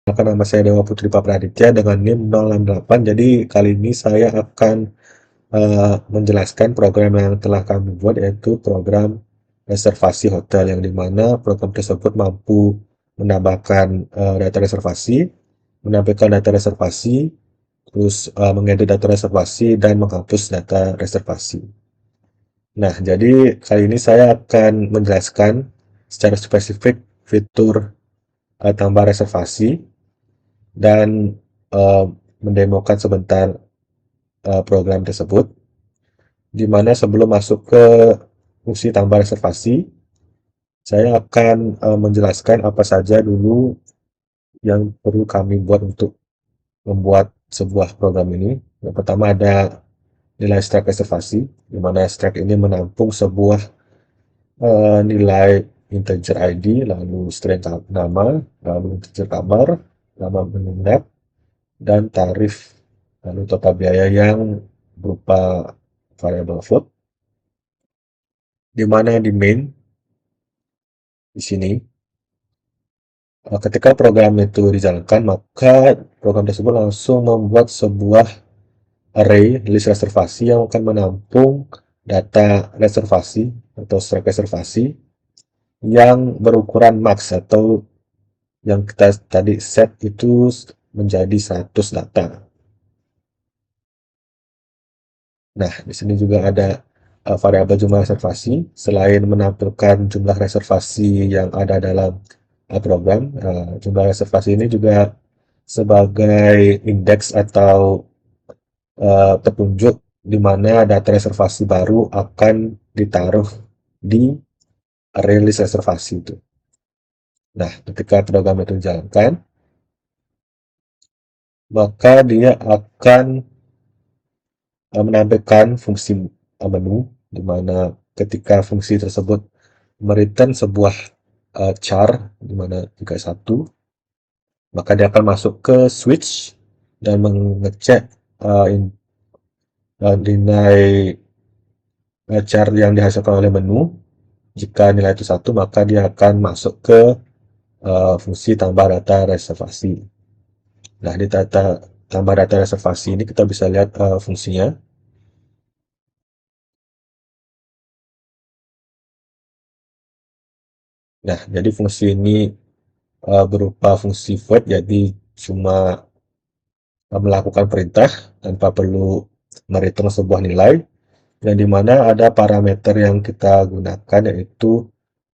Perkenalkan, nama saya Dewa Putri Papraditya dengan NIM 068. Jadi kali ini saya akan menjelaskan program yang telah kami buat, yaitu program reservasi hotel, yang dimana program tersebut mampu menambahkan data reservasi, menampilkan data reservasi, terus mengedit data reservasi, dan menghapus data reservasi. Nah, jadi kali ini saya akan menjelaskan secara spesifik fitur tambah reservasi dan uh, mendemokan sebentar program tersebut, di mana sebelum masuk ke fungsi tambah reservasi, saya akan menjelaskan apa saja dulu yang perlu kami buat untuk membuat sebuah program ini. Yang pertama ada nilai strike reservasi, di mana strike ini menampung sebuah nilai integer ID, lalu string nama, lalu integer kamar, nama menginap, dan tarif, lalu total biaya yang berupa variable float, di mana di main di sini ketika program itu dijalankan, maka program tersebut langsung membuat sebuah array list reservasi yang akan menampung data reservasi atau strike reservasi yang berukuran max, atau yang kita tadi set itu menjadi 100 data. Nah, di sini juga ada variabel jumlah reservasi. Selain menampilkan jumlah reservasi yang ada dalam program, jumlah reservasi ini juga sebagai indeks atau petunjuk di mana data reservasi baru akan ditaruh di array list reservasi itu. Nah, ketika program itu dijalankan, maka dia akan menampilkan fungsi menu, di mana ketika fungsi tersebut mereturn sebuah char, di mana jika 1, maka dia akan masuk ke switch dan mengecek nilai char yang dihasilkan oleh menu. Jika nilai itu 1, maka dia akan masuk ke fungsi tambah data reservasi. Nah, di data tambah data reservasi ini kita bisa lihat fungsinya. Nah, jadi fungsi ini berupa fungsi void, jadi cuma melakukan perintah tanpa perlu mereturn sebuah nilai, yang dimana ada parameter yang kita gunakan, yaitu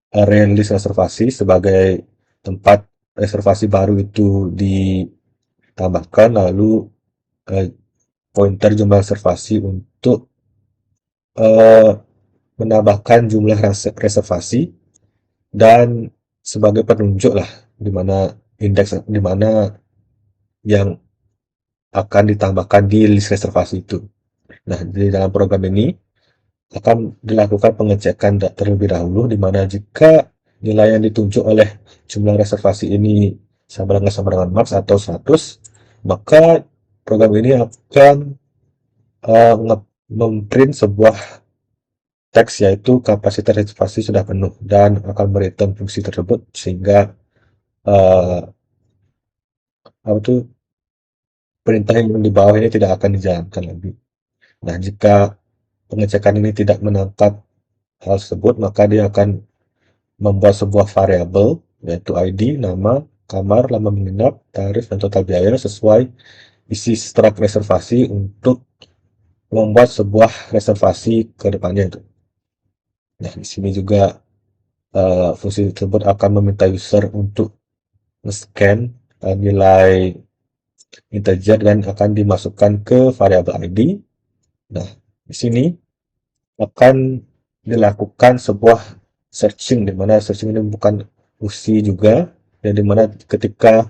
array list reservasi sebagai tempat reservasi baru itu ditambahkan, lalu eh, pointer jumlah reservasi untuk eh, menambahkan jumlah reservasi, dan sebagai penunjuk lah di mana indeks, di mana yang akan ditambahkan di list reservasi itu. Nah, di dalam program ini akan dilakukan pengecekan terlebih dahulu, di mana jika nilai yang ditunjuk oleh jumlah reservasi ini sama dengan max atau 100, maka program ini akan uh, memprint sebuah teks, yaitu kapasitas reservasi sudah penuh, dan akan mereturn fungsi tersebut, sehingga uh, apa itu perintah yang di bawah ini tidak akan dijalankan lagi. Nah, jika pengecekan ini tidak menangkap hal tersebut, maka dia akan membuat sebuah variabel, yaitu ID, nama, kamar, lama menginap, tarif, dan total biaya sesuai isi struk reservasi untuk membuat sebuah reservasi ke depannya itu. Nah, di sini juga fungsi tersebut akan meminta user untuk scan nilai integer dan akan dimasukkan ke variabel ID. Nah, di sini akan dilakukan sebuah searching, di mana searching ini bukan fungsi juga, dan di mana ketika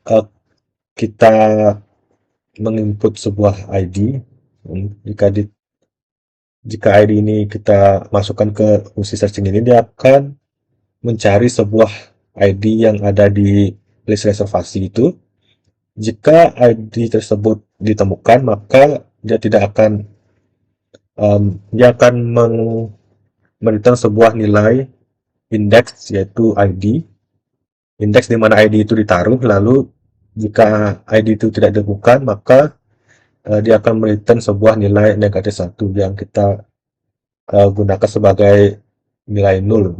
uh, kita menginput sebuah ID, jika ID ini kita masukkan ke fungsi searching ini, dia akan mencari sebuah ID yang ada di list reservasi itu. Jika ID tersebut ditemukan, maka dia tidak akan dia akan memberikan sebuah nilai indeks, yaitu ID, indeks di mana ID itu ditaruh, lalu jika ID itu tidak ditemukan, maka dia akan mereturn sebuah nilai negatif satu yang kita gunakan sebagai nilai nol.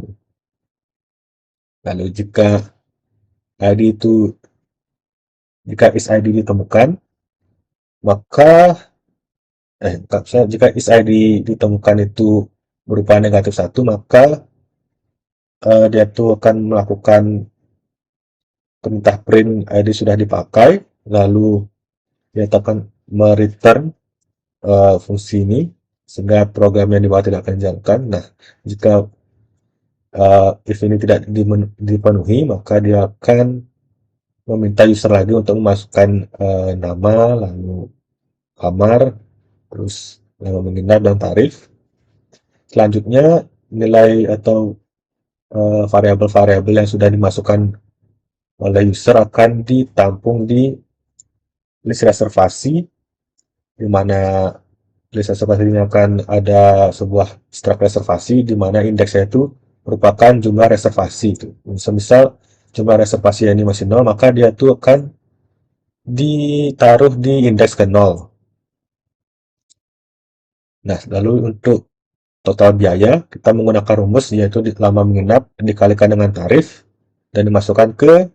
Lalu ID itu jika is ID ditemukan, maka jika is ID ditemukan itu berupa negatif satu, maka dia tuh akan melakukan perintah print ID sudah dipakai, lalu dia akan mereturn fungsi ini sehingga program yang dibuat tidak akan dijalankan. Nah, jika if ini tidak dipenuhi, maka dia akan meminta user lagi untuk memasukkan nama, lalu kamar, terus nama menginap dan tarif. Selanjutnya nilai atau variabel-variabel yang sudah dimasukkan oleh user akan ditampung di list reservasi, di mana list reservasi ini akan ada sebuah struct reservasi di mana indeksnya itu merupakan jumlah reservasi itu. Semisal jumlah reservasi ini masih 0, maka dia itu akan ditaruh di indeks ke 0. Nah, lalu untuk total biaya, kita menggunakan rumus yaitu lama menginap dikalikan dengan tarif dan dimasukkan ke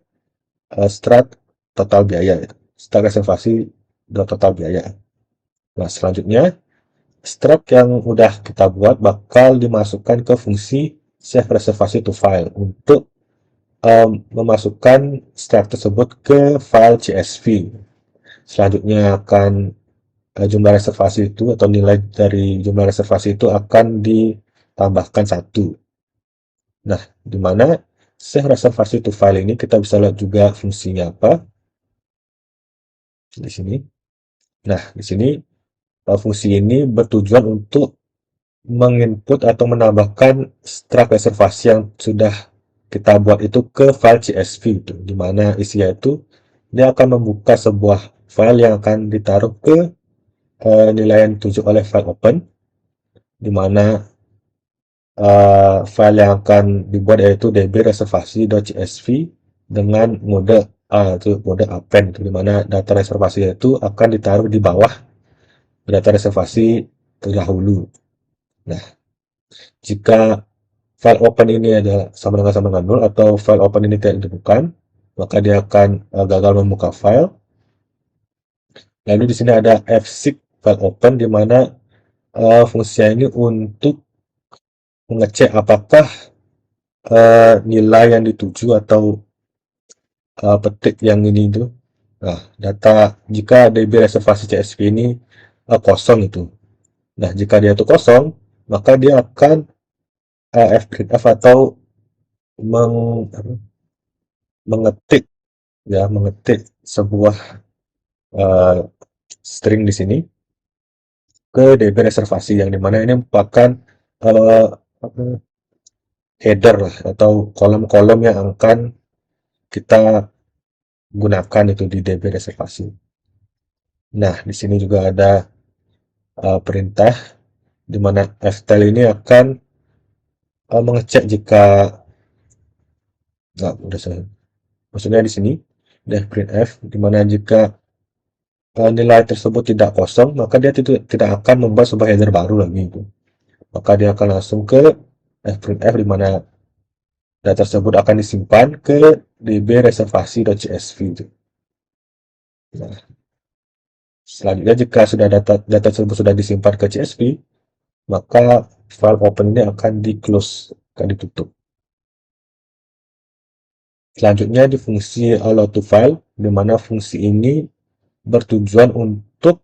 strat total biaya, strat reservasi dan total biaya. Nah, selanjutnya strat yang udah kita buat bakal dimasukkan ke fungsi save reservasi to file untuk memasukkan strat tersebut ke file CSV. Selanjutnya akan jumlah reservasi itu atau nilai dari jumlah reservasi itu akan ditambahkan satu. Nah, di mana save reservasi to file ini kita bisa lihat juga fungsinya apa di sini. Nah, di sini fungsi ini bertujuan untuk menginput atau menambahkan struct reservasi yang sudah kita buat itu ke file CSV itu, di mana isinya itu dia akan membuka sebuah file yang akan ditaruh ke nilai yang ditunjuk oleh file open, di mana file yang akan dibuat yaitu db-reservasi.csv dengan mode itu mode append, di mana data reservasi itu akan ditaruh di bawah data reservasi terdahulu. Nah, jika file open ini adalah sama dengan 0 atau file open ini tidak ditemukan, maka dia akan gagal membuka file. Lalu di sini ada fseek file open, di mana fungsinya ini untuk mengecek apakah nilai yang dituju atau petik yang ini itu. Nah, data jika DB reservasi CSV ini kosong itu. Nah, jika dia itu kosong, maka dia akan fprintf atau mengetik sebuah string di sini ke DB reservasi, yang dimana ini merupakan header lah atau kolom-kolom yang akan kita gunakan itu di DB reservasi. Nah, di sini juga ada perintah di mana ftail ini akan mengecek jika udah selesai. Maksudnya di sini def printf, di mana jika nilai tersebut tidak kosong, maka dia tidak akan membuat sebuah header baru lagi itu. Maka dia akan langsung ke fprintf, di mana data tersebut akan disimpan ke db reservasi.csv itu. Nah, selanjutnya jika sudah data tersebut sudah disimpan ke CSV, maka file open ini akan di close, akan ditutup. Selanjutnya di fungsi allow to file, di mana fungsi ini bertujuan untuk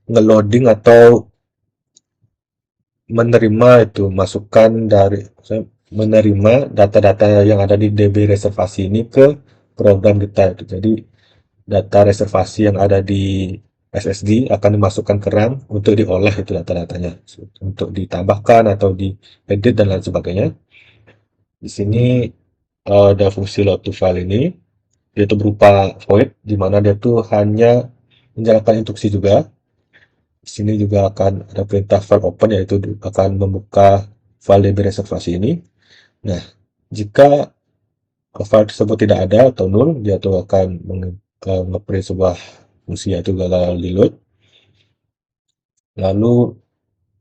ngeloading atau menerima itu masukan dari menerima data-data yang ada di DB reservasi ini ke program kita itu. Jadi data reservasi yang ada di SSD akan dimasukkan ke RAM untuk diolah itu data-datanya, untuk ditambahkan atau diedit dan lain sebagainya. Di sini ada fungsi load to file ini, yaitu berupa void, di mana dia tuh hanya menjalankan instruksi juga. Di sini juga akan ada perintah file open, yaitu akan membuka file DB reservasi ini. Nah, jika file tersebut tidak ada atau null, dia tuh akan nge-print sebuah fungsi yaitu gagal di load. Lalu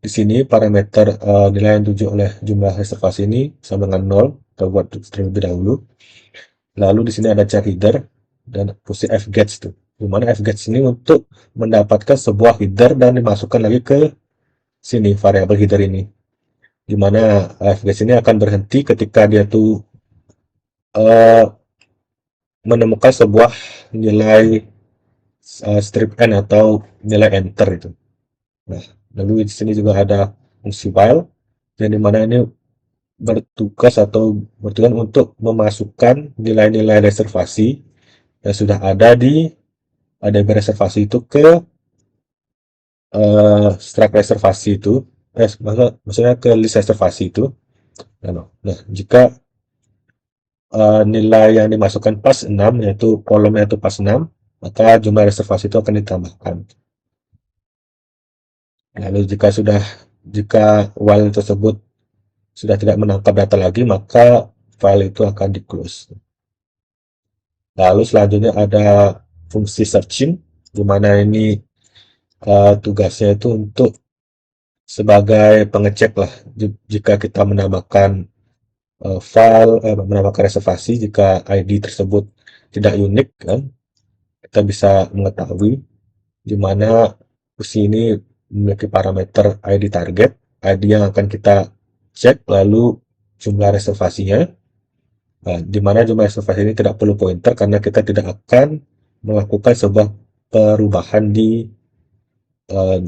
di sini parameter nilai yang dituju oleh jumlah reservasi ini sama dengan 0, kita buat terlebih dahulu. Lalu di sini ada char header dan fungsi fgets tuh. Dimana fgets ini untuk mendapatkan sebuah header dan dimasukkan lagi ke sini variabel header ini. Dimana fgets ini akan berhenti ketika dia tuh uh, menemukan sebuah nilai strip n atau nilai enter itu. Nah, lalu di sini juga ada fungsi while yang dimana ini bertugas atau bertujuan untuk memasukkan nilai-nilai reservasi yang sudah ada di ADB reservasi itu ke struct reservasi itu, maksudnya ke list reservasi itu. Nah, jika nilai yang dimasukkan pas 6, yaitu kolomnya itu pas 6, maka jumlah reservasi itu akan ditambahkan. Lalu jika while tersebut sudah tidak menangkap data lagi, maka file itu akan di close. Lalu selanjutnya ada fungsi searching, di mana ini tugasnya itu untuk sebagai pengecek lah, jika kita menambahkan menambahkan reservasi, jika ID tersebut tidak unik kan, kita bisa mengetahui di mana fungsi ini memiliki parameter ID target, ID yang akan kita cek, lalu jumlah reservasinya. Nah, di mana jumlah reservasi ini tidak perlu pointer karena kita tidak akan melakukan sebuah perubahan di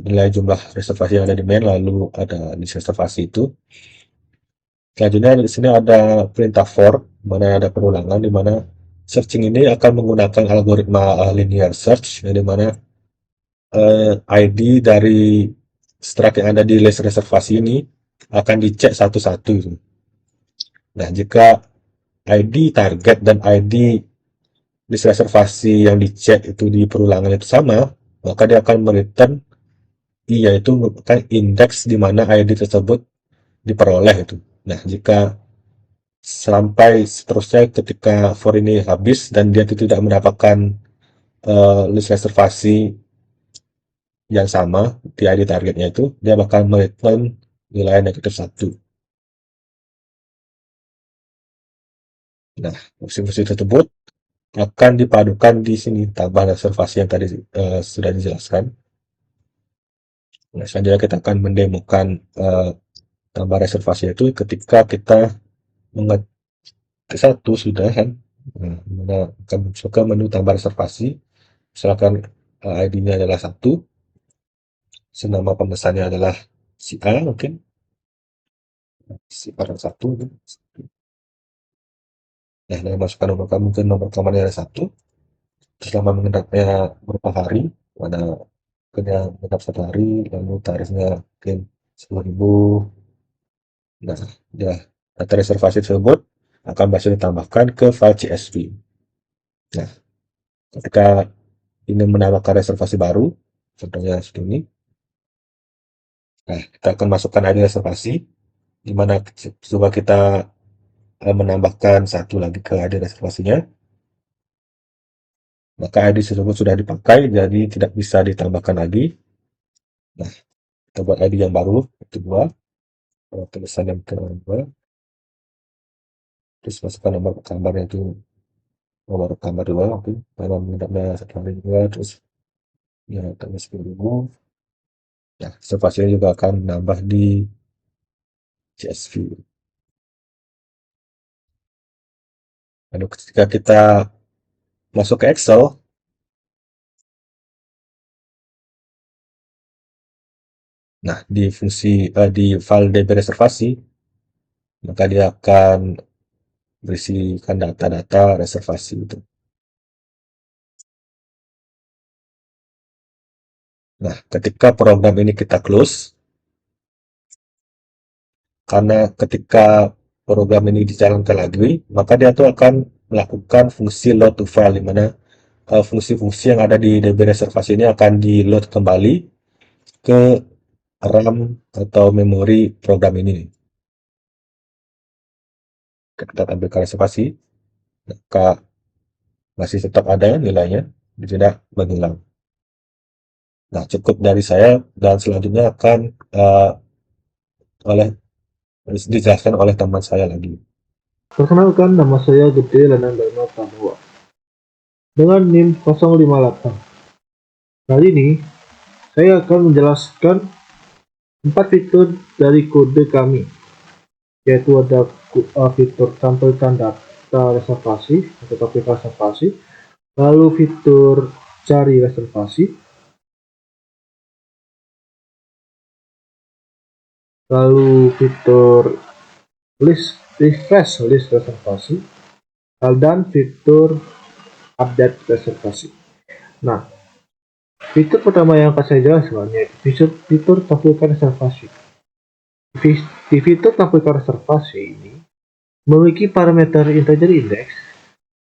nilai jumlah reservasi yang ada di main, lalu ada list reservasi itu. Selanjutnya di sini ada perintah for, mana ada perulangan, di mana searching ini akan menggunakan algoritma linear search, di mana ID dari struct yang ada di list reservasi ini akan dicek satu-satu. Nah, jika ID target dan ID list reservasi yang dicek itu di perulangan itu sama, maka dia akan mereturn I, yaitu merupakan indeks di mana ID tersebut diperoleh itu. Nah, jika sampai seterusnya ketika for ini habis dan dia tidak mendapatkan list reservasi yang sama di ID targetnya itu, dia bakal mereturn nilai negatif 1. Nah, fungsi-fungsi tersebut akan dipadukan di sini tambah reservasi yang tadi sudah dijelaskan. Nah, selanjutnya kita akan mendemokan tambah reservasi itu ketika kita mengetik satu sudah kan. Nah, kita akan masuk ke menu tambah reservasi. Misalkan ID-nya adalah 1, nama pemesannya adalah si A mungkin, si orang 1. Nah, saya masukkan nomor kamu ke nomor kamarnya ada 1. Selama mengendapnya beberapa hari, pada kena mengendap 1 hari, lalu tarifnya mungkin 10.000. Nah, ya, data reservasi tersebut akan berhasil ditambahkan ke file CSV. Nah, ketika ini menambahkan reservasi baru, contohnya seperti ini. Nah, kita akan masukkan ID reservasi, di mana coba kita menambahkan satu lagi ke ID reservasinya. Maka ID tersebut sudah dipakai, jadi tidak bisa ditambahkan lagi. Nah, kita buat ID yang baru, itu 2. Tulisan yang kedua, terus masukkan nomor gambarnya itu nomor gambar 2, oke. Nama mengendapnya 1 hari 2, terus ya tambah 10.000. Nah, reservasinya juga akan nambah di CSV. Lalu ketika kita masuk ke Excel, nah di file DB reservasi, maka dia akan berisikan data-data reservasi itu. Nah, ketika program ini kita close, karena ketika program ini dijalankan lagi, maka dia tuh akan melakukan fungsi load to file, di mana fungsi-fungsi yang ada di DB reservasi ini akan di load kembali ke RAM atau memori program ini. Kita tampilkan reservasi. maka masih tetap ada nilainya, tidak menghilang. Nah, cukup dari saya dan selanjutnya akan oleh dijelaskan oleh teman saya lagi. Perkenalkan, nama saya Gede Lanang Dharma Prabowo dengan NIM 058. Kali ini saya akan menjelaskan 4 fitur dari kode kami, yaitu ada fitur tampilkan data reservasi atau topik reservasi, lalu fitur cari reservasi, lalu fitur refresh list reservasi, dan fitur update reservasi. Nah, fitur pertama yang akan saya jelaskan yaitu fitur tampilkan reservasi. Di fitur tampilkan reservasi ini memiliki parameter integer index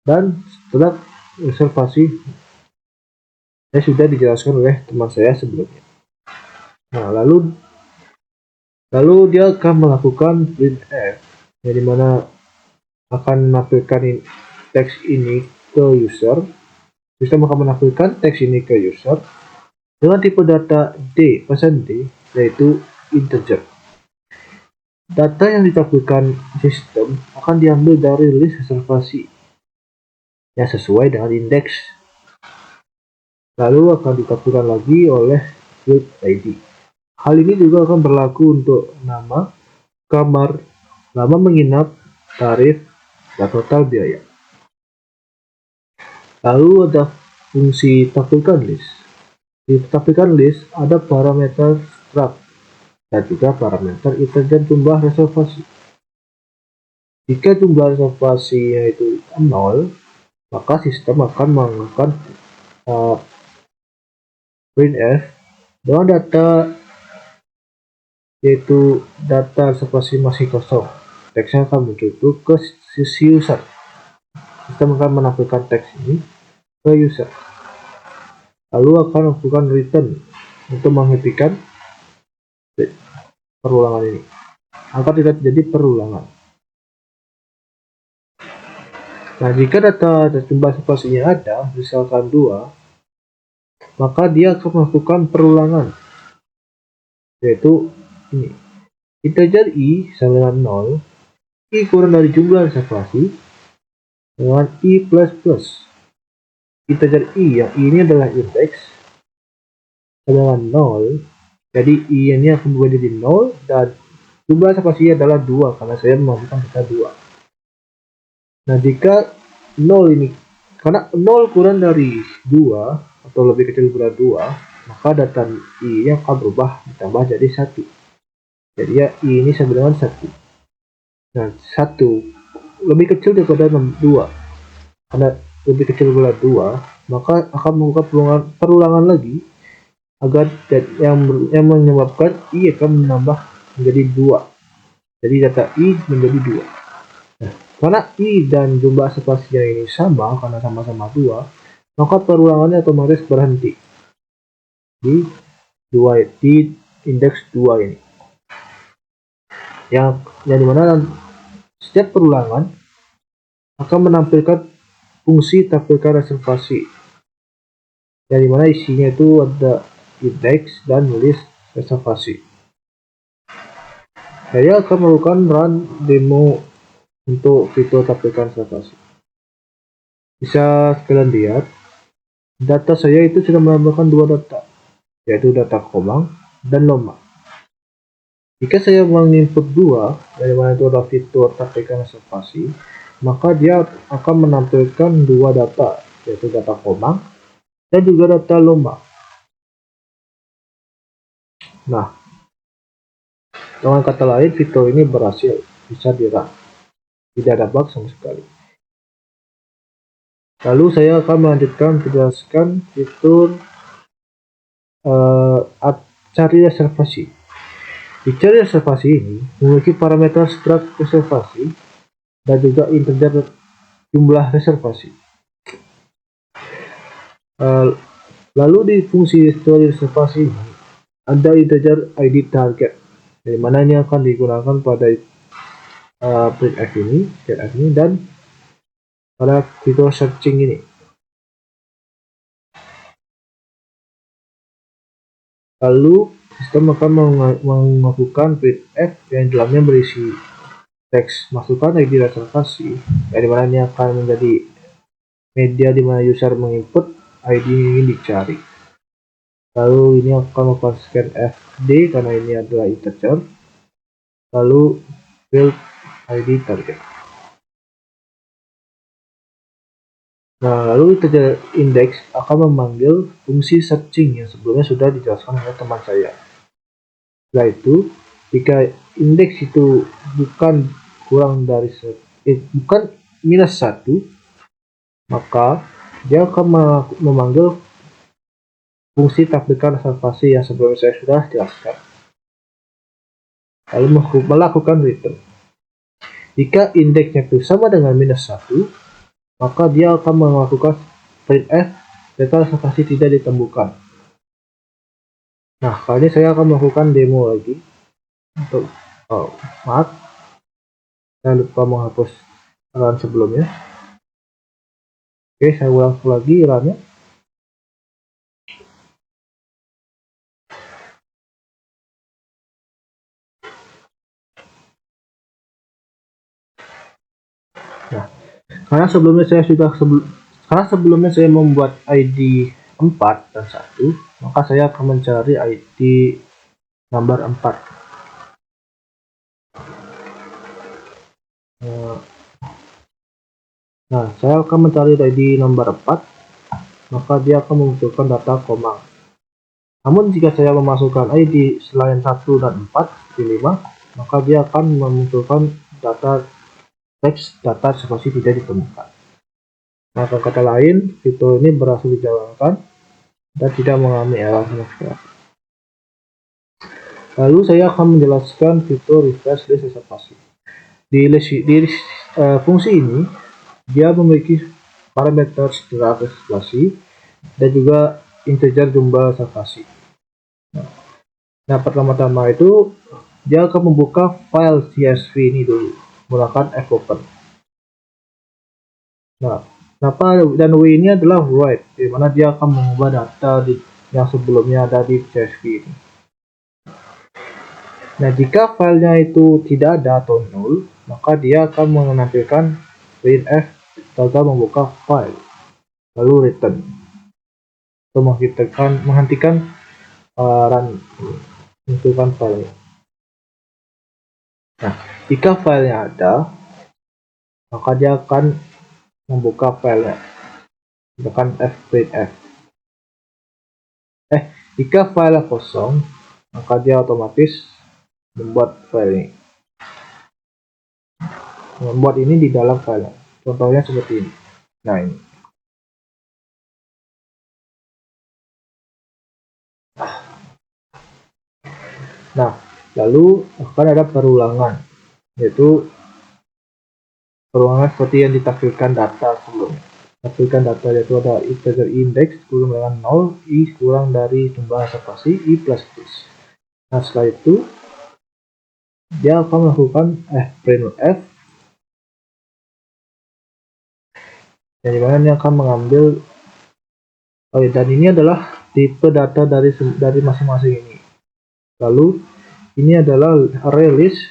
dan setelah reservasi yang sudah dijelaskan oleh teman saya sebelumnya. Nah, lalu dia akan melakukan printf, yang dimana akan menampilkan teks ini ke user. Sistem akan menampilkan teks ini ke user dengan tipe data D, yaitu integer. Data yang ditampilkan sistem akan diambil dari list reservasi yang sesuai dengan indeks, lalu akan ditampilkan lagi oleh field ID. Hal ini juga akan berlaku untuk nama, kamar, lama menginap, tarif, dan total biaya. Lalu ada fungsi tampilkan list. Di tampilkan list ada parameter struct dan juga parameter integer jumlah reservasi. Jika jumlah reservasinya itu 0, maka sistem akan melakukan printf dengan data, yaitu data reservasi masih kosong. Teksnya akan muncul ke sisi user. Sistem akan menampilkan teks ini ke user, lalu akan melakukan return untuk menghentikan perulangan ini agar tidak terjadi perulangan. Nah, jika data jumlah reservasinya ada, misalkan 2, maka dia akan melakukan perulangan, yaitu ini, integer i sama dengan 0, i kurang dari jumlah reservasi dengan i plus. Integer i, yang i ini adalah indeks, sama dengan 0, jadi i ini akan berubah jadi 0 dan jumlah reservasinya adalah 2 karena saya memasukkan data 2. Nah, jika 0 ini, karena 0 kurang dari 2 atau lebih kecil dari 2, maka data i yang akan berubah ditambah jadi 1. Jadi ya i ini sama dengan 1. Nah, 1 lebih kecil daripada 2. Karena lebih kecil daripada 2, maka akan melakukan perulangan lagi agar yang menyebabkan i akan menambah menjadi 2. Jadi data i menjadi 2. Karena i dan jumlah reservasinya ini sama, karena sama-sama 2, maka perulangannya otomatis berhenti di indeks 2 ini. Yang dimana setiap perulangan akan menampilkan fungsi tampilkan reservasi, yang dimana isinya itu ada indeks dan list reservasi. Saya akan melakukan run demo untuk fitur tampilkan reservasi. Bisa kalian lihat, data saya itu sudah menambahkan 2 data, yaitu data komang dan loma. Jika saya menginput 2, dari mana itu adalah fitur tampilkan reservasi, maka dia akan menampilkan 2 data, yaitu data komang dan juga data loma. Nah, dengan kata lain, fitur ini berhasil, bisa di-run. Tidak ada bug sama sekali. Lalu saya akan melanjutkan menjelaskan fitur cari reservasi. Di cari reservasi ini memiliki parameter struct reservasi dan juga integer jumlah reservasi. Lalu di fungsi cari reservasi ini ada integer ID target, dari mana ini akan digunakan pada printf ini, dan pada fitur searching ini. Lalu sistem akan melakukan printf yang dalamnya berisi teks masukan ID reservasi, dari mana ini akan menjadi media di mana user menginput ID yang ingin dicari. Lalu ini akan melakukan scan FD karena ini adalah integer. Lalu field ID target. Nah, lalu integer index akan memanggil fungsi searching yang sebelumnya sudah dijelaskan oleh teman saya. Setelah itu, jika indeks itu bukan kurang dari bukan -1, maka dia akan memanggil fungsi tampilkan reservasi yang sebelumnya saya sudah jelaskan, lalu melakukan return. Jika indeksnya itu sama dengan -1, maka dia akan melakukan printf data reservasi tidak ditemukan. Nah, kali ini saya akan melakukan demo lagi untuk maaf, saya lupa menghapus run sebelumnya. Oke, saya ulang lagi runnya. Nah, karena sebelumnya saya membuat ID 4 dan 1, maka saya akan mencari ID nomor 4. Nah, saya akan mencari ID nomor 4, maka dia akan memunculkan data koma. Namun jika saya memasukkan ID selain 1 dan 4 di 5, maka dia akan memunculkan data teks data reservasi tidak ditemukan. Nah, kata lain, fitur ini berhasil dijalankan dan tidak mengalami error sama sekali. Lalu saya akan menjelaskan fitur refresh list reservasi. Di fungsi ini, dia memiliki parameter draft reservasi dan juga integer jumlah reservasi. Nah, pertama-tama itu dia akan membuka file CSV ini dulu menggunakan fopen. Nah, dan W ini adalah write, di mana dia akan mengubah data yang sebelumnya ada di CSV ini. Nah, jika filenya itu tidak ada atau nol, maka dia akan menampilkan printf gagal membuka file, lalu return untuk menghentikan run menentukan filenya. Nah, jika filenya ada, maka dia akan membuka filenya, tekan fprintf. Jika file kosong, maka dia otomatis membuat file ini. Membuat ini di dalam file. Contohnya seperti ini. Nah, ini. Nah, lalu akan ada perulangan, yaitu perulangan seperti yang ditampilkan data sebelumnya. Tampilkan data yaitu ada integer index kurang dengan 0, i kurang dari jumlah reservasi, i plus plus. Nah, setelah itu dia akan melakukan printf, yang dimana dia akan mengambil dan ini adalah tipe data dari masing-masing ini. Lalu ini adalah array list,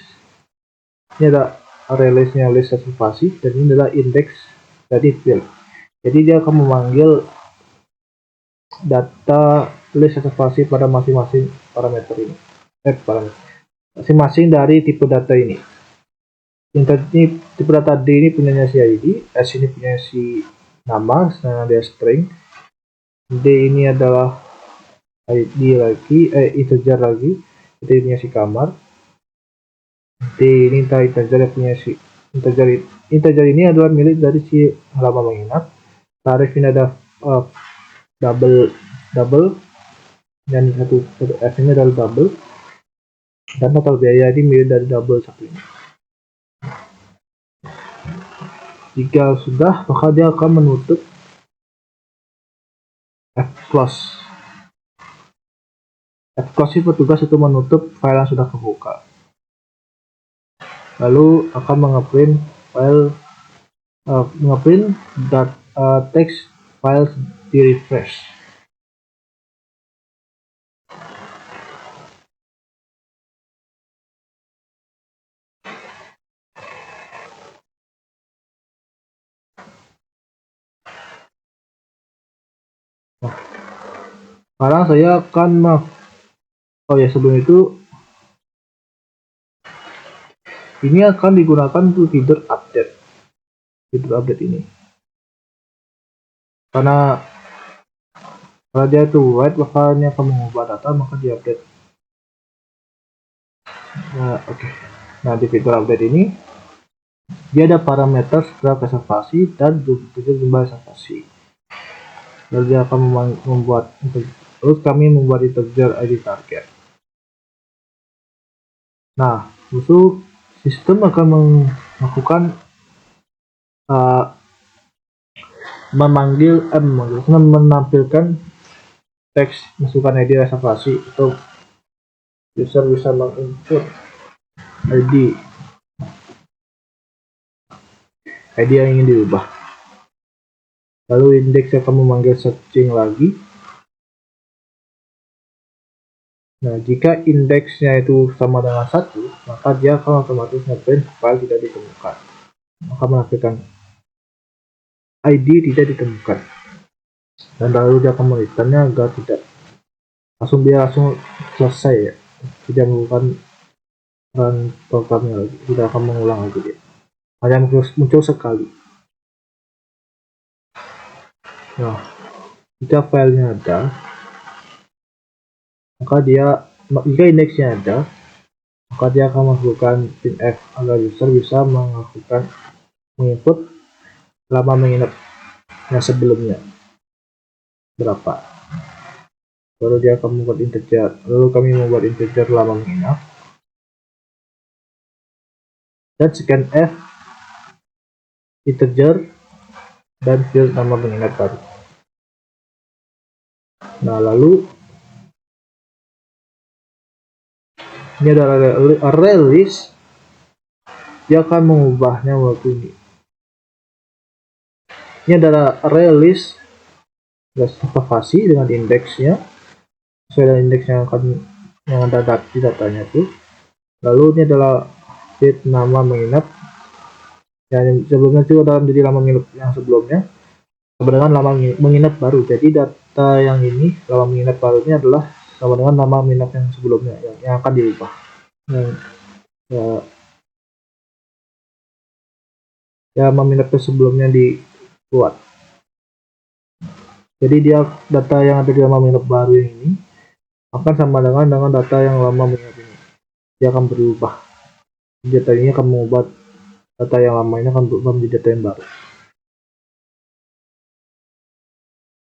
ini ada array listnya list reservasi, dan ini adalah index dari field. Jadi dia akan memanggil data list reservasi pada masing-masing parameter ini, masing-masing dari tipe data ini. Ini tipe data D ini punyanya si ID, S ini punya si nama, sedangkan dia string. D ini adalah ID lagi, integer lagi, D punya si kamar. D ini integer punya si integer ini adalah milik dari si halaman menginap. Tarif ini ada double, dan satu F ini adalah double, dan total biaya ini milik dari double satu ini. Jika sudah, maka dia akan menutup F-close. F-close ini bertugas untuk menutup file yang sudah kebuka. Lalu akan mengeprint file ngeprint text files di refresh. Nah, sekarang saya akan sebelum itu ini akan digunakan untuk fitur update ini, karena dia itu write makanya akan mengubah data, maka di update. Nah, di fitur update ini dia ada parameter setelah reservasi dan jumlah reservasi. Lalu dia akan kami membuat integer ID target. Nah, musuh sistem akan melakukan menampilkan teks masukan ID reservasi untuk user bisa menginput ID yang ingin diubah. Lalu indeks akan memanggil searching lagi. Nah, jika indeksnya itu sama dengan 1, maka dia akan otomatis ngeprint file tidak ditemukan. Maka menampilkan ID tidak ditemukan. Dan lalu dia akan mereturnnya agar tidak langsung selesai ya. Tidak melakukan run programnya lagi, tidak akan mengulang lagi dia. Hanya muncul sekali. Nah, jika filenya ada, maka jika indeksnya ada, maka dia akan masukkan printf agar user bisa menginput lama menginap yang sebelumnya berapa. Lalu dia akan membuat integer. Lalu kami membuat integer lama menginap dan scanf integer dan field nama menginap baru. Nah, lalu ini adalah array list. Dia akan mengubahnya waktu ini. Ini adalah array list reservasi dengan indeksnya sesuai dengan indeks yang ada di datanya itu. Lalu ini adalah field nama menginap yang sebelumnya itu adalah menjadi lama menginap yang sebelumnya sama dengan lama menginap baru. Jadi data yang ini lama menginap baru ini adalah sama dengan lama menginap yang sebelumnya yang akan diubah. Lama menginap sebelumnya dibuat. Jadi dia data yang ada di lama menginap baru ini akan sama dengan data yang lama menginap ini. Dia akan berubah. Data ini akan mengubah data yang lama ini akan berubah menjadi data yang baru.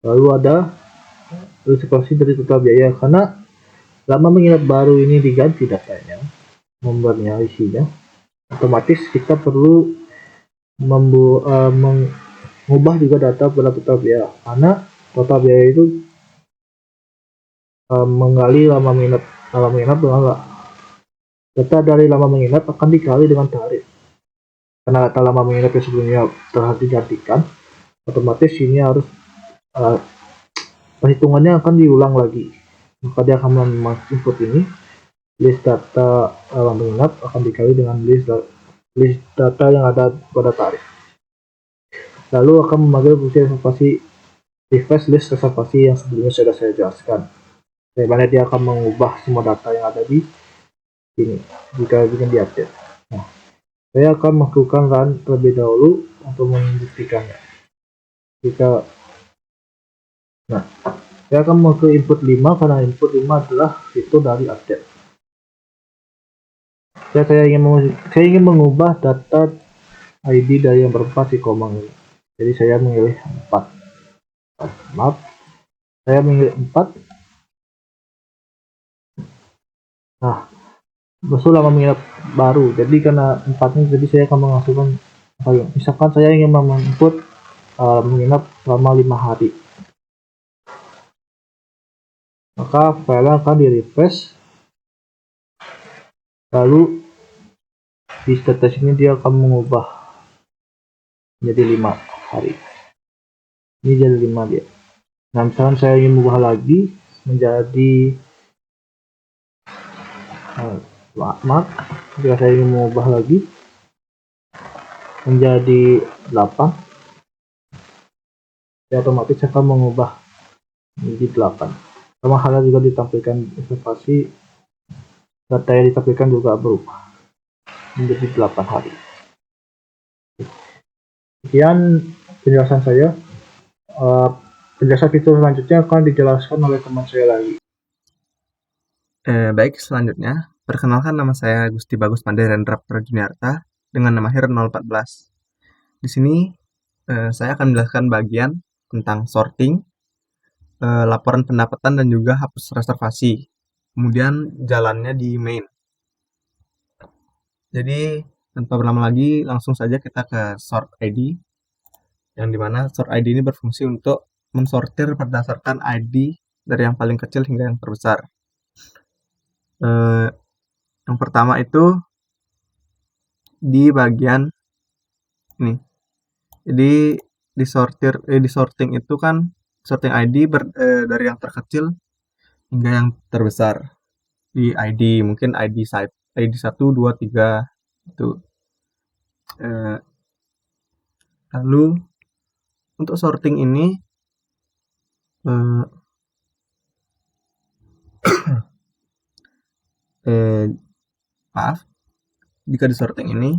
Lalu ada reservasi dari total biaya, karena lama menginap baru ini diganti datanya, nomornya, isinya, otomatis kita perlu mengubah juga data pada total biaya, karena total biaya itu menggali lama menginap dengan data dari lama menginap akan dikali dengan tarif. Karena data lama menginap yang sebelumnya telah digantikan, otomatis ini harus perhitungannya akan diulang lagi. Maka dia akan input ini, list data lama menginap akan dikali dengan list data yang ada pada tarif. Lalu akan memanggil fungsi reservasi refresh list reservasi yang sebelumnya sudah saya jelaskan. Bagaimana dia akan mengubah semua data yang ada di sini jika ingin diupdate. Nah, saya akan melakukan run terlebih dahulu untuk membuktikannya. Saya akan mau ke input 5 karena input 5 adalah fitur dari update. Saya ingin mengubah data ID dari yang berempat si komang ini. Jadi saya memilih 4. Maaf, saya memilih 4. Nah, musuh lama menginap baru. Jadi karena 4 ini, jadi saya akan menghasilkan, misalkan saya ingin menginput menginap selama 5 hari. Maka file akan di refresh. Lalu di status ini dia akan mengubah jadi 5 hari. Ini jadi 5 dia. Nah, misalkan saya ingin mengubah lagi menjadi maaf, jika saya ingin mengubah lagi menjadi 8, ya otomatis akan mengubah menjadi 8. Sama halnya juga ditampilkan reservasi, data yang ditampilkan juga berubah menjadi 8 hari. Sekian penjelasan saya. Penjelasan fitur selanjutnya akan dijelaskan oleh teman saya lagi. Baik, selanjutnya, perkenalkan nama saya Gusti Bagus Panderendra Prajuniarta dengan nama HIR 014. Di sini saya akan menjelaskan bagian tentang sorting, laporan pendapatan dan juga hapus reservasi. Kemudian jalannya di main. Jadi tanpa berlama lagi langsung saja kita ke sort ID, yang dimana sort ID ini berfungsi untuk mensortir berdasarkan ID dari yang paling kecil hingga yang terbesar. Yang pertama itu di bagian ini. Jadi di sorting itu kan sorting ID dari yang terkecil hingga yang terbesar. Di ID mungkin ID 1, 2, 3 itu. Lalu untuk sorting ini maaf, jika di sorting ini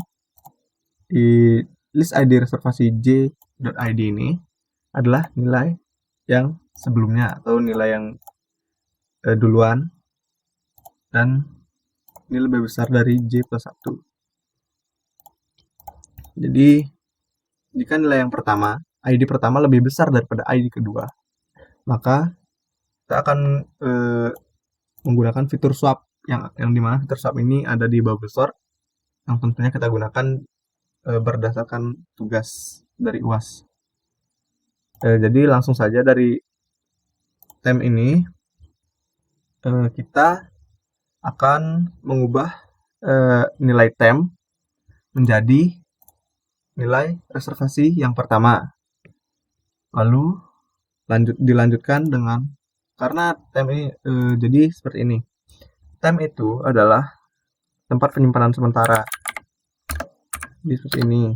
di list ID reservasi J.id ini adalah nilai yang sebelumnya atau nilai yang duluan, dan ini lebih besar dari J plus 1. Jadi jika nilai yang pertama, ID pertama lebih besar daripada ID kedua, maka kita akan menggunakan fitur swap, yang dimana fitur swap ini ada di bubble sort, yang tentunya kita gunakan berdasarkan tugas dari UAS. Jadi langsung saja dari tem ini kita akan mengubah nilai tem menjadi nilai reservasi yang pertama. Lalu dilanjutkan dengan, karena tem ini jadi seperti ini. Tem itu adalah tempat penyimpanan sementara. Jadi seperti ini.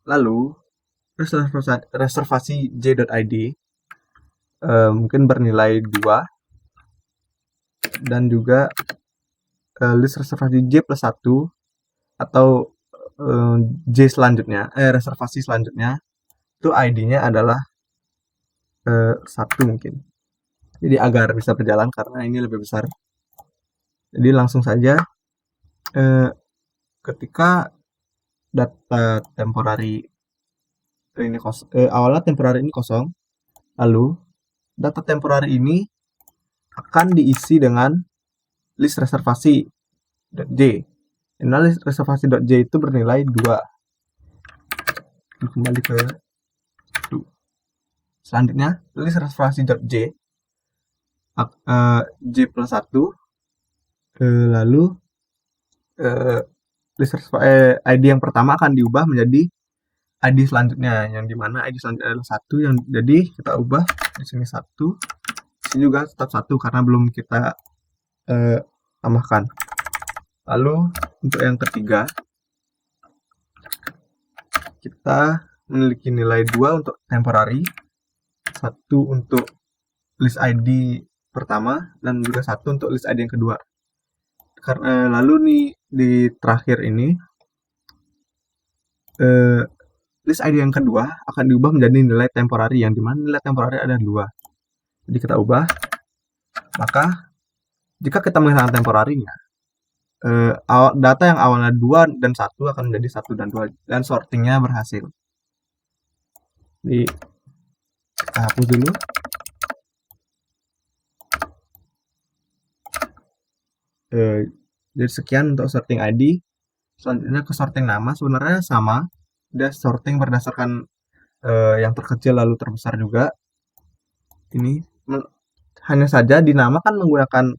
Lalu reservasi J.id mungkin bernilai 2, dan juga list reservasi J plus 1 atau J selanjutnya, reservasi selanjutnya itu ID-nya adalah 1 mungkin. Jadi agar bisa berjalan karena ini lebih besar. Jadi langsung saja ketika data temporary ini awalnya temporary ini kosong, lalu data temporary ini akan diisi dengan list reservasi .j. Nah, list reservasi .j itu bernilai 2. Kembali ke 1. Selanjutnya list reservasi .j J plus 1, lalu list ID yang pertama akan diubah menjadi ID selanjutnya, yang dimana ID selanjutnya adalah 1, yang jadi kita ubah di sini 1, di sini juga tetap 1 karena belum kita tambahkan. Lalu untuk yang ketiga kita memiliki nilai 2 untuk temporary, 1 untuk list ID pertama, dan juga 1 untuk list ID yang kedua. Karena lalu nih di terakhir ini list ID yang kedua akan diubah menjadi nilai temporary, yang dimana nilai temporary ada 2. Jadi kita ubah, maka jika kita menghilangkan temporary-nya, data yang awalnya 2 dan 1 akan menjadi 1 dan 2, dan sortingnya berhasil. Jadi kita hapus dulu. Jadi sekian untuk sorting ID. Selanjutnya ke sorting nama, sebenarnya sama, dia sorting berdasarkan yang terkecil lalu terbesar juga. Ini hanya saja di nama kan menggunakan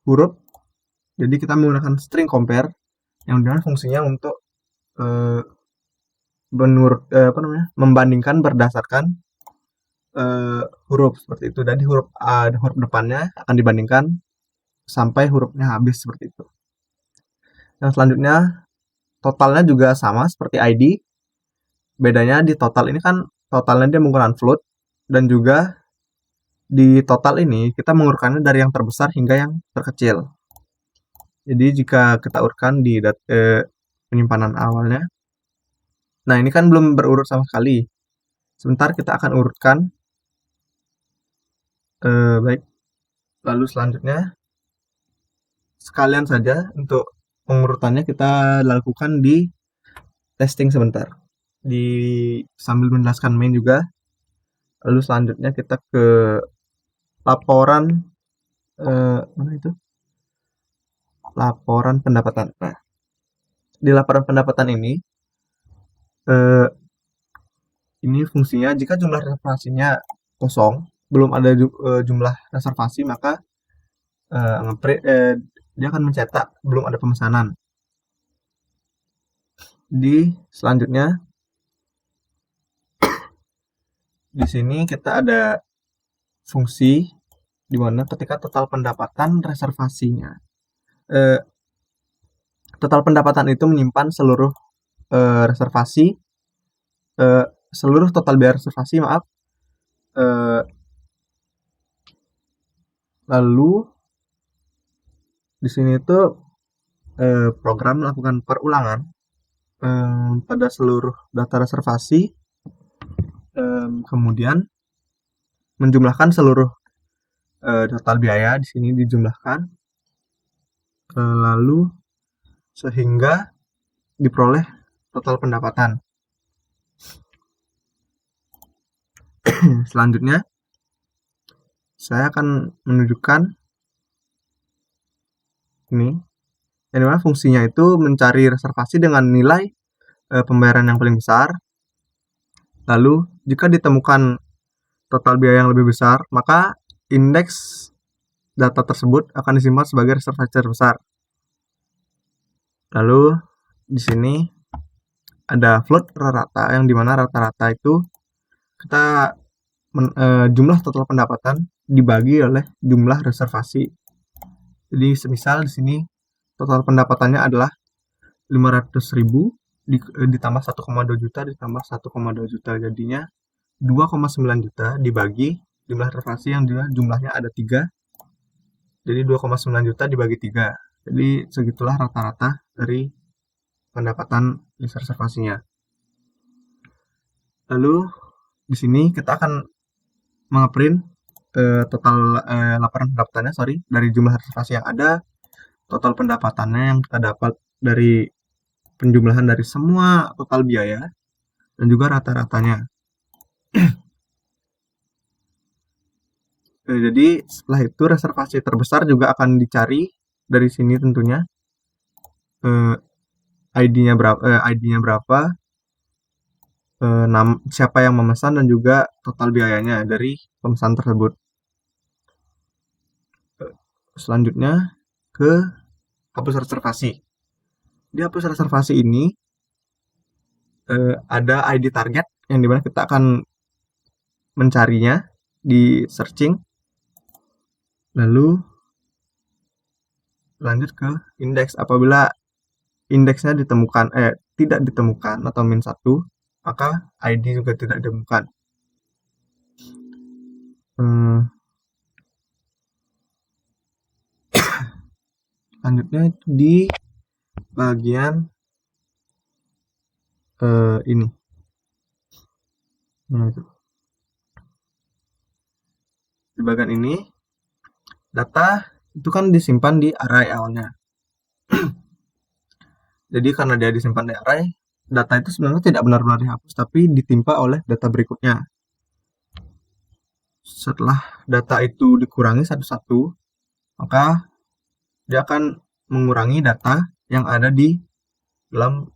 huruf, jadi kita menggunakan string compare, yang dimana fungsinya untuk membandingkan berdasarkan huruf seperti itu. Jadi huruf depannya akan dibandingkan sampai hurufnya habis seperti itu. Yang selanjutnya totalnya juga sama seperti ID. Bedanya di total ini kan totalnya dia menggunakan float, dan juga di total ini kita mengurutkannya dari yang terbesar hingga yang terkecil. Jadi jika kita urutkan di penyimpanan awalnya, nah ini kan belum berurut sama sekali. Sebentar kita akan urutkan. Baik. Lalu selanjutnya sekalian saja untuk pengurutannya kita lakukan di testing sebentar. Sambil menjelaskan main juga. Lalu selanjutnya kita ke laporan mana itu? Laporan pendapatan. Nah, di laporan pendapatan ini fungsinya jika jumlah reservasinya kosong, belum ada jumlah reservasi, maka dia akan mencetak belum ada pemesanan. Selanjutnya di sini kita ada fungsi di mana ketika total pendapatan reservasinya, total pendapatan itu menyimpan seluruh reservasi, seluruh total biaya reservasi, maaf. Lalu di sini itu program melakukan perulangan pada seluruh data reservasi, kemudian menjumlahkan seluruh total biaya di sini dijumlahkan, lalu sehingga diperoleh total pendapatan. Selanjutnya saya akan menunjukkan ini, yang dimana fungsinya itu mencari reservasi dengan nilai pembayaran yang paling besar. Lalu jika ditemukan total biaya yang lebih besar, maka indeks data tersebut akan disimpan sebagai reservasi terbesar. Lalu di sini ada float rata, yang dimana rata-rata itu kita jumlah total pendapatan dibagi oleh jumlah reservasi. Jadi semisal di sini total pendapatannya adalah 500.000 ditambah 1,2 juta ditambah 1,2 juta, jadinya 2,9 juta dibagi jumlah reservasi yang jumlahnya ada 3. Jadi 2,9 juta dibagi 3. Jadi segitulah rata-rata dari pendapatan list reservasinya. Lalu di sini kita akan mengeprint total laporan pendapatannya, dari jumlah reservasi yang ada, total pendapatannya yang kita dapat dari penjumlahan dari semua total biaya, dan juga rata-ratanya. Jadi setelah itu reservasi terbesar juga akan dicari dari sini tentunya, ID-nya berapa, siapa yang memesan, dan juga total biayanya dari pemesan tersebut. Selanjutnya ke hapus reservasi. Di hapus reservasi ini ada ID target, yang dimana kita akan mencarinya di searching. Lalu lanjut ke indeks. Apabila indeksnya tidak ditemukan atau -1, maka ID juga tidak ditemukan. Selanjutnya di bagian ini. Di bagian ini data itu kan disimpan di array awalnya. Jadi karena dia disimpan di array, data itu sebenarnya tidak benar-benar dihapus, tapi ditimpa oleh data berikutnya. Setelah data itu dikurangi satu-satu, maka dia akan mengurangi data yang ada di dalam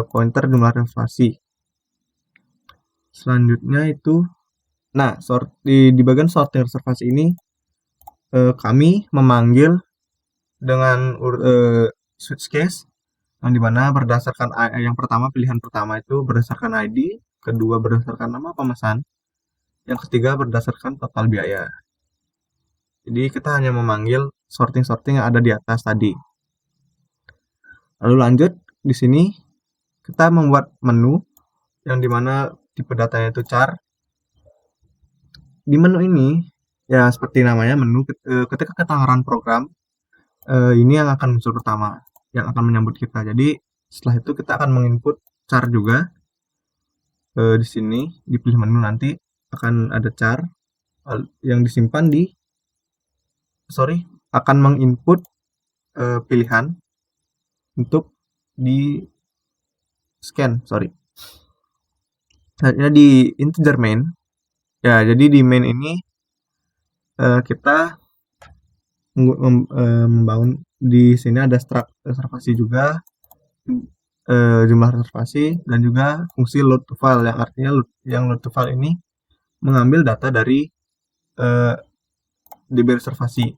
pointer jumlah reservasi. Selanjutnya itu, di bagian sorting reservasi ini kami memanggil dengan switch case yang dimana berdasarkan yang pertama, pilihan pertama itu berdasarkan ID, kedua berdasarkan nama pemesan, yang ketiga berdasarkan total biaya. Jadi kita hanya memanggil sorting-sorting yang ada di atas tadi. Lalu lanjut, di sini kita membuat menu yang dimana tipe datanya itu char. Di menu ini, ya seperti namanya menu, ketika kita run program, ini yang akan muncul pertama, yang akan menyambut kita. Jadi setelah itu kita akan menginput char juga. Di sini dipilih menu nanti akan ada char yang disimpan akan menginput pilihan untuk di scan. Selanjutnya di integer main. Ya, jadi di main ini kita membangun di sini ada struct reservasi juga, jumlah reservasi, dan juga fungsi load to file, yang artinya load to file ini mengambil data dari DB reservasi.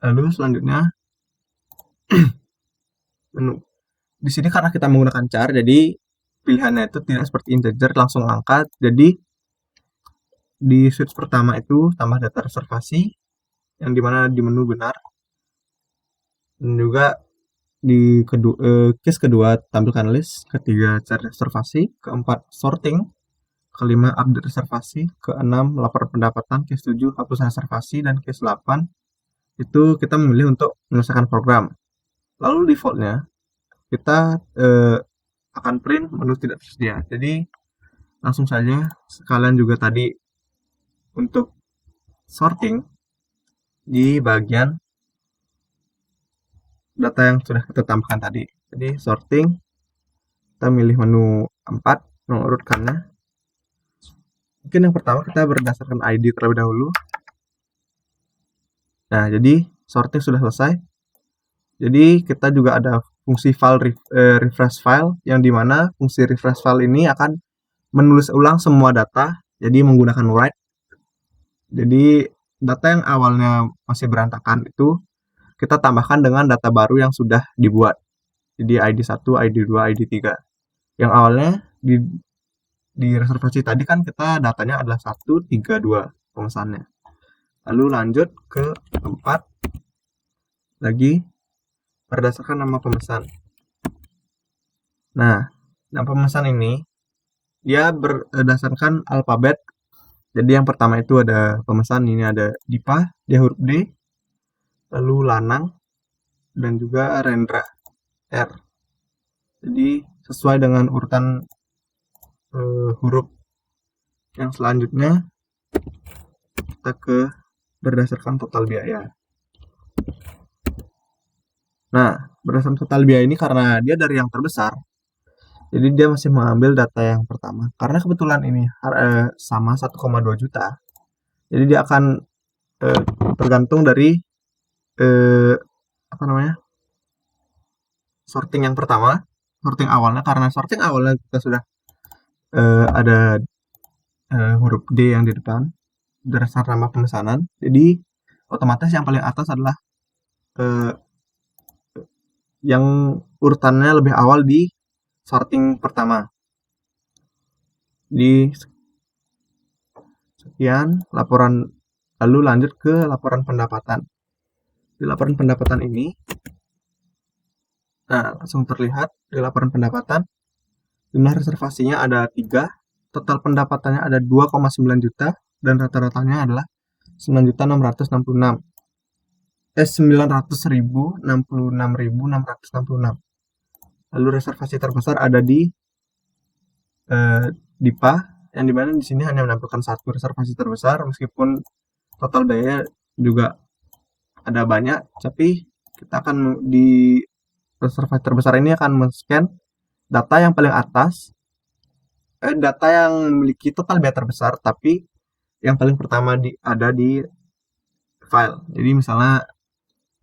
Lalu selanjutnya menu. Di sini karena kita menggunakan char, jadi pilihannya itu tidak seperti integer langsung angka. Jadi di switch pertama itu tambah data reservasi, yang dimana di menu benar, dan juga di case kedua tampilkan list, ketiga cari reservasi, keempat sorting, kelima update reservasi, keenam laporan pendapatan, case 7 hapus reservasi, dan case 8 itu kita memilih untuk menyelesaikan program. Lalu defaultnya kita akan print menu tidak tersedia. Jadi langsung saja sekalian juga tadi untuk sorting di bagian data yang sudah kita tambahkan tadi. Jadi sorting, kita milih menu 4, mengurutkannya. Mungkin yang pertama kita berdasarkan ID terlebih dahulu. Nah, jadi sorting sudah selesai. Jadi kita juga ada fungsi file refresh file, yang dimana fungsi refresh file ini akan menulis ulang semua data, jadi menggunakan write. Jadi data yang awalnya masih berantakan itu kita tambahkan dengan data baru yang sudah dibuat. Jadi ID 1, ID 2, ID 3. Yang awalnya di reservasi tadi kan kita datanya adalah 1, 3, 2 pemesannya. Lalu lanjut ke 4 lagi berdasarkan nama pemesan. Nah, nama pemesan ini dia berdasarkan alfabet. Jadi yang pertama itu ada pemesan, ini ada Dipa, dia huruf D, lalu Lanang, dan juga Rendra, R. Jadi sesuai dengan urutan huruf. Yang selanjutnya kita ke berdasarkan total biaya. Nah, berdasarkan total biaya ini karena dia dari yang terbesar, jadi dia masih mengambil data yang pertama. Karena kebetulan ini sama 1,2 juta, jadi dia akan tergantung dari sorting yang pertama, sorting awalnya. Karena sorting awalnya kita sudah ada huruf D yang di depan berdasarkan nama pemesanan, jadi otomatis yang paling atas adalah yang urutannya lebih awal di sorting pertama. Di sekian laporan, lalu lanjut ke laporan pendapatan. Di laporan pendapatan ini, nah langsung terlihat di laporan pendapatan jumlah reservasinya ada 3, total pendapatannya ada 2,9 juta, dan rata-ratanya adalah 900.666.666. Lalu reservasi terbesar ada di Dipa, yang dimana di sini hanya menampilkan satu reservasi terbesar, meskipun total biaya juga ada banyak, tapi kita akan di reservasi terbesar ini akan men-scan data yang paling atas, data yang memiliki total biaya terbesar, tapi yang paling pertama ada di file. Jadi misalnya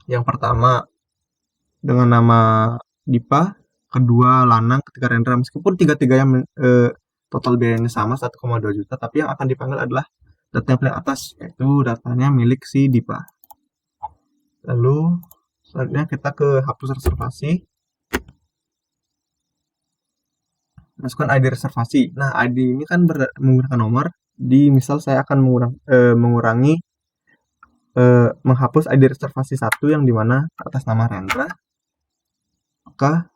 yang pertama dengan nama Dipa, kedua Lanang, ketiga Rendra, meskipun tiga-tiganya total biayanya sama 1,2 juta, tapi yang akan dipanggil adalah data yang paling atas, yaitu datanya milik si Dipa. Lalu Selanjutnya kita ke hapus reservasi. Masukkan ID reservasi. Nah, ID ini kan menggunakan nomor. Misal saya akan mengurangi menghapus ID reservasi 1 yang dimana atas nama Rendra. Maka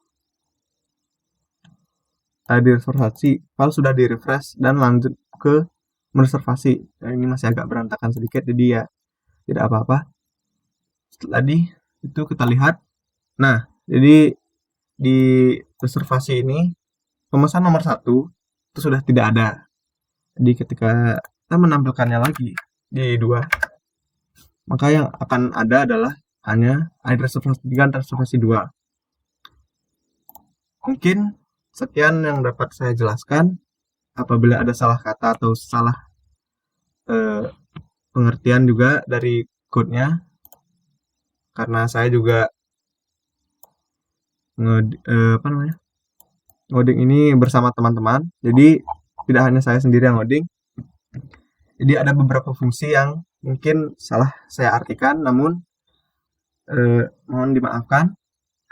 ID reservasi file sudah di refresh dan lanjut ke mereservasi. Nah, ini masih agak berantakan sedikit, jadi ya tidak apa-apa. Setelah itu kita lihat. Nah, jadi di reservasi ini pemesan nomor 1 itu sudah tidak ada. Jadi ketika kita menampilkannya lagi di 2, maka yang akan ada adalah hanya ID reservasi 3 dan reservasi 2. Mungkin sekian yang dapat saya jelaskan. Apabila ada salah kata atau salah pengertian juga dari code-nya, karena saya juga ngoding ini bersama teman-teman, jadi tidak hanya saya sendiri yang ngoding. Jadi ada beberapa fungsi yang mungkin salah saya artikan, namun mohon dimaafkan.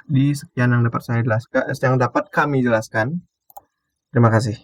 Di sekian yang dapat saya jelaskan, yang dapat kami jelaskan. Terima kasih.